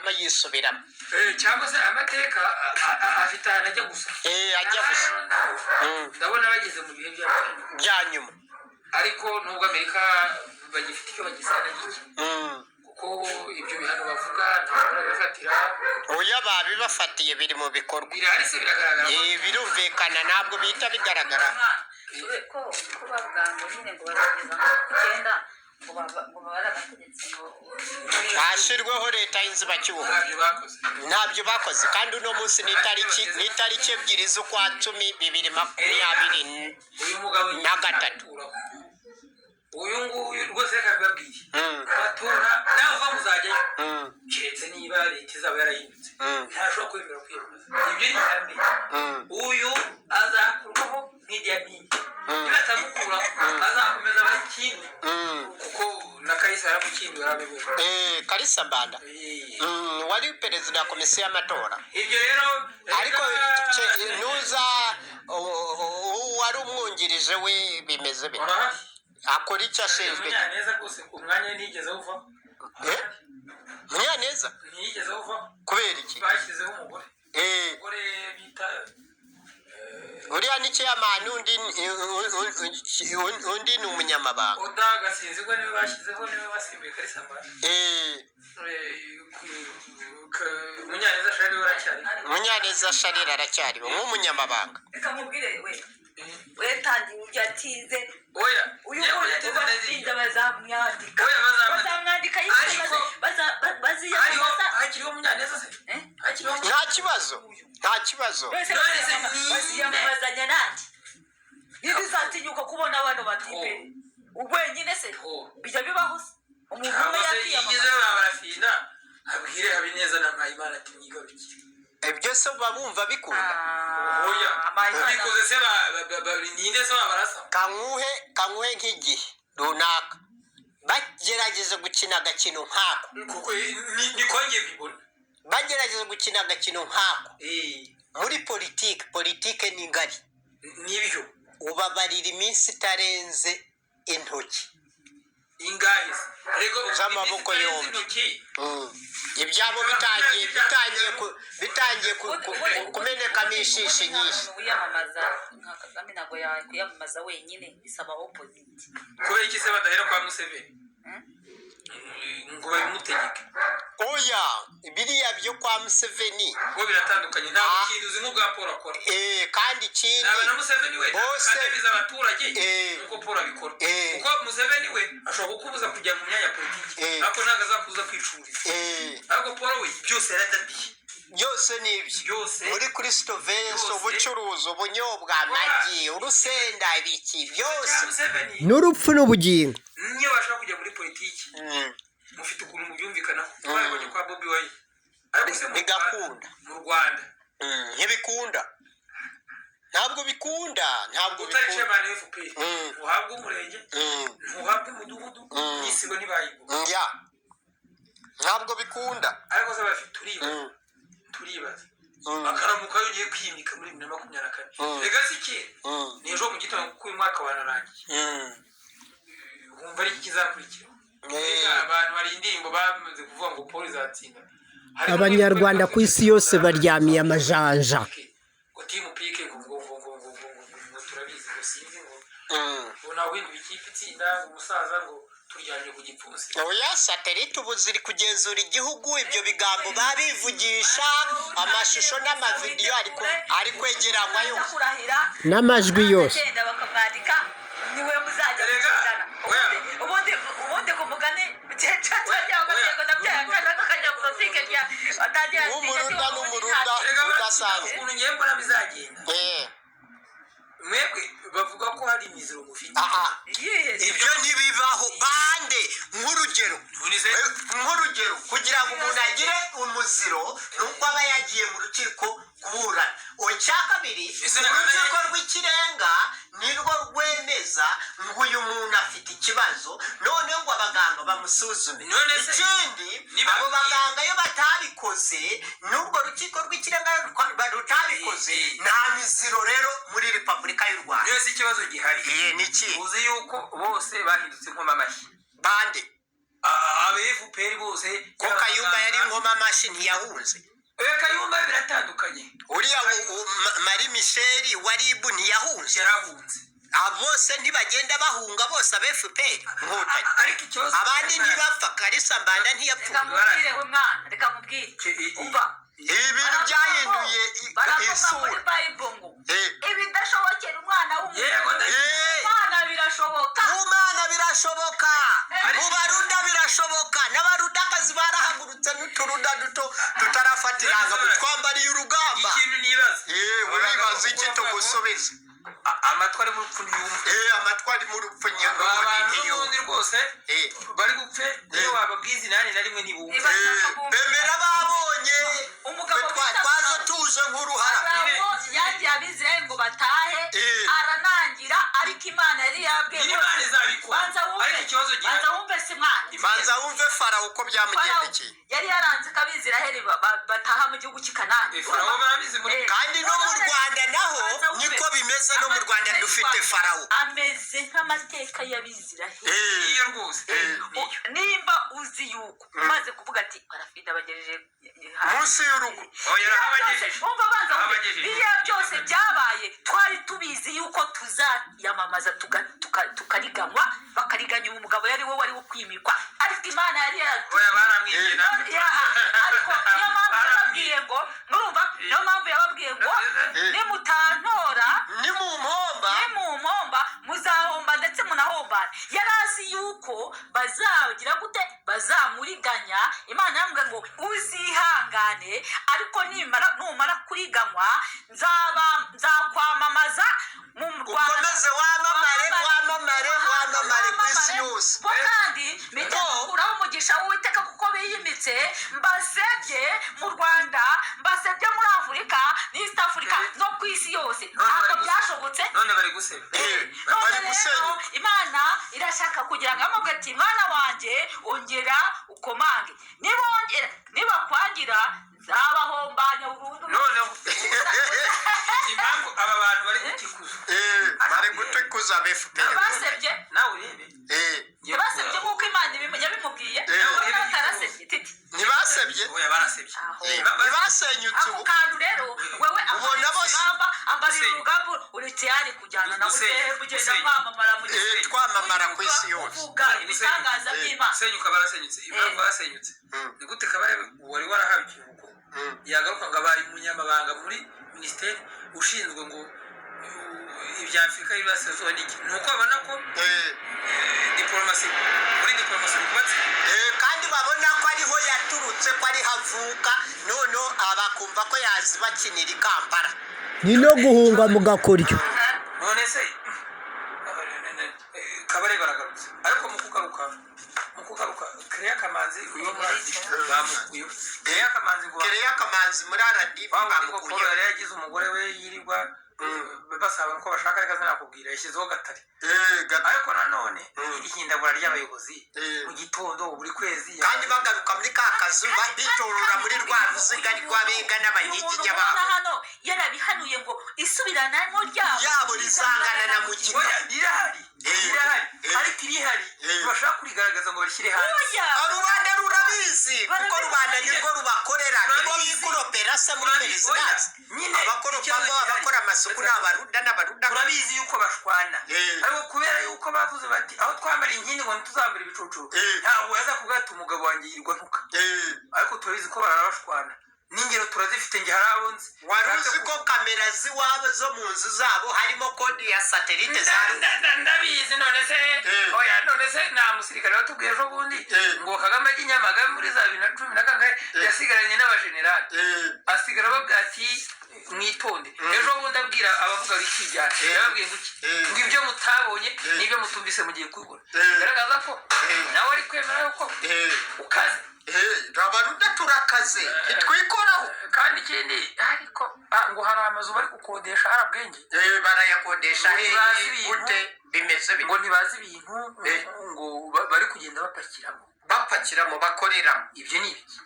agasubiramo yisubiramo cyangwa se amateka afite ahantu ajya gusa ajya gusa ndabona bageze mu bihe bya nyuma ariko nubwo Amerika bagifite icyo bagisana gike kuko ibyo bihano bavuga ntabwo barabifatira oya babibafatiye biri mu bikorwa birahari se biragaragara birumvikana ntabwo bihita bigaragara ko bavuga ngo nyine ngo bazageza ku 9 ngo baragategetse ngo hashyirweho leta y'inzibacyuho ntabyo bakoze kandi uno munsi ni itariki 2 z'ukwa 10 2023 uyu mugabo uyu nguyu rwose yakababwiye amatora nawe uva muzajyayo keretse niba leta izaba yarahindutse ntashobora kwemera kwiyamamaza ibyo ni ihame uyu azakurwaho nk'irya nini niba atamukuraho azakomeza abakindi kuko na Kalisa yaramukindi arabibona Kalisa Mbanda wari perezida wa komisiyo y'amatora ibyo rero ariko nuza wari umwungirije we bimeze bite akora icyo ashinzwe Munyaneza rwose ku mwanya nigeze uva Munyaneza ntiyigeze uva kubera iki bashyizeho umugore bita uriya ni chairman undi ni umunyamabanga Oda Gasinzigwa niwe bashyizeho niwe basimbuye Kalisa Mbanda Munyaneza Sharira aracyari nk'umunyamabanga reka mubwire we tangi ujya tize oya uyu muntu bazamwandika baziyamamaza hakiriho Munyaneza se nta kibazo baziyamamazanya nandi ntibizatinyuka kubona abantu batipe ubwenyine se bijya bibaho se umuntu umwe yakiyamamaza barafinda abwire Habineza na Mpayimana ati mwigarukire ibyo se babumva bikunda oya bikoze se ninde se babarasa kanguhe nk'igihe runaka bagerageze gukina agakino nkako kuko nikongeye bibona bagerageze gukina agakino nkako muri politike ni ngari nibyo ubabarira iminsi itarenze intoki ingahe rego z'amaboko yombi ibyabo bitangiye kumenekamo ishishi nyinshi wiyamamaza nka Kagame ntabwo yakwiyamamaza wenyine bisaba opposite kubera iki se badahera kwa Museveni ngo babimutegeke oya biriya byo kwa Museveni ngo biratandukanye ntabwo kintu uzi n'ubwa Paul akora kandi ikindi na Museveni we kandi abaturage nuko Paul abikora kuko Museveni we ashobora kukubuza kujya mu myanya politiki ariko ntabwo azakuza kwicururiza ariko Paul we byose yaradadiye byose nibyo muri Kristo Venso ubucuruzi ubunyobwa amagi urusenda ibiki byose n'urupfu n'ubugingo niyo bashaka kujya muri politiki mufite ukuntu mubyumvikana twabonye kwa Bobi Wine ariko se bigakunda mu Rwanda ntibikunda ntabwo bikunda utarice abantu FPR uhabwa umurenge uhabwa umudugudu n'isibo ntibayigo ntabwo bikunda ariko se bafite turibaza akaramuka yongeye kwimika muri 2024 legacy ki nejo mu gitondo kuko uyu mwaka wanarangiye wumva ari kizakurikira abantu bari indirimbo bamaze kuvuga ngo Paul izatsinda abanyarwanda ku isi yose baryamiye amajanja ngo timu pike ngo turabizi ngo sinzi ngo nawe ikipe itsinda umusaza ngo turyamye ku gipfunsi oya satellite ubu ziri kugenzura igihugu ibyo bigambo babivugisha amashusho n'amavideyo ari kwegeranywayo n'amajwi yose bakamwandika niwe muzajya kugana ubundi kumugane n'umuruda udasanzwe ukuntu ngiye mbona bizagenda mwebwe bavuga ko hari imiziro mufite ibyo ntibibaho bande nk'urugero kugira ngo umuntu agire umuziro nuko aba yagiye mu rukiko kuburana icya kabiri urukiko rw'ikirenga nirwo rwemeza ngo uyu muntu afite ikibazo none ngo abaganga bamusuzume ikindi abo baganga iyo batabikoze n'urwo rukiko rw'ikirenga rutabikoze nta miziro rero muri Repubulika y'u Rwanda niyo si ikibazo gihari niki uzi yuko bose bahindutse nkoma amashyi bande FPR bose ko Kayumba yari ngoma amashyi ntiyahunze. Kayumba biratandukanye. Uriya Marie Michel wari ibu ntiyahunze. Yarahunze. Bose ntibagenda bahunga bose FPR nkotanyi. Ariko ikibazo abandi ntibapfa. Kalisa Mbanda ntiyapfuye. Reka mubwire umva ibintu byahinduye isura. ibidashobokera umwana w'umuntu Imana birashoboka. Mu Mana birashoboka, mu Baruda birashoboka. N'abarudakazi barahagurutse n'uturuda duto tutarafatiranga twambariye urugamba. Ikintu nibaza uribaza iki tugusubiza? Amatwi ari mu rupfu ntiyumva. Amatwi ari mu rupfu abantu n'ubundi rwose bari gupfe niyo wababwiza inani na rimwe ntibumva. bemera babonye twazo tuze nk'uruhara. yagiye abizeye ngo batahe aranangira ariko Imana yari yabwiye Imana izabikora. Ariko ikibazo gihari banza wumve Simana. banza wumve Farawo uko byamugendekeye. yari yaranze ko Abisiraheli bataha mu gihugu cy'i Kanani. Farawo barabizi muri kandi no mu Rwanda naho niko bimeze. no mu Rwanda dufite Farawo ameze nk'amateka y'Abisiraheli. iyo rwose nimba uzi yuko umaze kuvuga ati barafida bagejeje munsi y'urugo. umva banza biriya byose byabaye twari tubizi yuko tuzayamamaza tukariganywa bakariganya umugabo yari we wari ukwimikwa ariko Imana yari baramwigena. ariko niyo mpamvu yababwiye ngo murumva niyo mpamvu yababwiye ngo nimutantora nimumpomba muzahomba ndetse munahombana. yari azi yuko bazagira gute bazamuriganya. Imana yambwiye ngo uzihangane ariko numara kuriganywa nzakwamamaza mu Rwanda. ukomeze wamamare ku isi yose. kandi mpita gukuraho umugisha w'Uwiteka kuko biyimitse mbasebye mu Rwanda mbasebye muri Afurika n'East Africa no ku isi yose. ntabwo byashobotse. none bari guseba. bari guseba. Imana irashaka kugira ngo amubwire ati mwana wanjye ongera ukomange nibakwagira nzabahombanya burundu. noneho impamvu aba bantu bari gutikuza bari gutikuza FPR basebye nawe urebe basebye nk'uko Imana yabimubwiye. ntibasebye barasebye ntibasenyutse ako kantu rero wewe ubona bose ambarira urugamba uri tayari kujyana na ugenda kwamamara mu gihe twamamara ku isi yose. uvuga ibitangaza by'Imana. senyuka barasenyutse. impamvu barasenyutse ni gute kabare wari warahawe ikiruhuko yagaruka ngo abaye umunyamabanga muri minisiteri ushinzwe ngo ibya Afurika y'Iburasirazuba n'iki ni uko babona ko diplomasi kubatse kandi babona ko ariho yaturutse ko ari havuka noneho abakumva ko yazi bakinira i Kampala. ni no guhunga mu gakoryo. none se kabare baragarutse ariko mu kugaruka Kereya Kamanzi bamukuye. Kereya Kamanzi muri RDB bamukuye. yari yagize umugore we yirirwa basaba ko bashaka reka zanakubwira yashyizeho gatare. ariko nanone iri hindagura ry'abayobozi mu gitondo buri kwezi kandi bagaruka muri ka kazu bitorora muri rwa ruziga rw'abega n'abanyiginya babo. hano yarabihanuye ngo isubiranamo ryabo rizangana na Mugina. irahari ariko irihari bashaka kurigaragaza ngo barishyire hanze. rubanda rurabizi kuko rubanda nirwo rubakorera nibo bikuropera se muri perezidansi. abakora amasuku n'abaruda turabizi yuko bashwana ariko kubera yuko bavuze bati aho twambara inkindi ngo ntituzambara ibicucu ntabwo yaza kuvuga ati umugabo wanjye yirwa ntuka. ariko turabizi ko barabashwana n'ingero turazifite njye hari abo nzi. wari uzi ko kamera z'iwabo zo mu nzu zabo harimo kode ya satelite ndabizi. none se nta musirikare watubwiye ejo bundi ngo Kagame ajye Nyamagabe muri za 2010 yasigaranye n'abajenerali asigara bavuga ati mwitonde. ejo bundi abwira abavuga bikijyana yababwiye ngo ibyo mutabonye n'ibyo mutumvise mugiye kubibona. bigaragaza ko nawe ari kwemera yuko ukaze. abaruda turakaze ntitwikoraho. kandi ikindi ariko ngo hari amazu bari gukodesha harabwenge barayakodesha gute bimeze ngo ntibazi ibintu ngo bari kugenda bapakiramo bakoreramo. ibyo ni ibiki?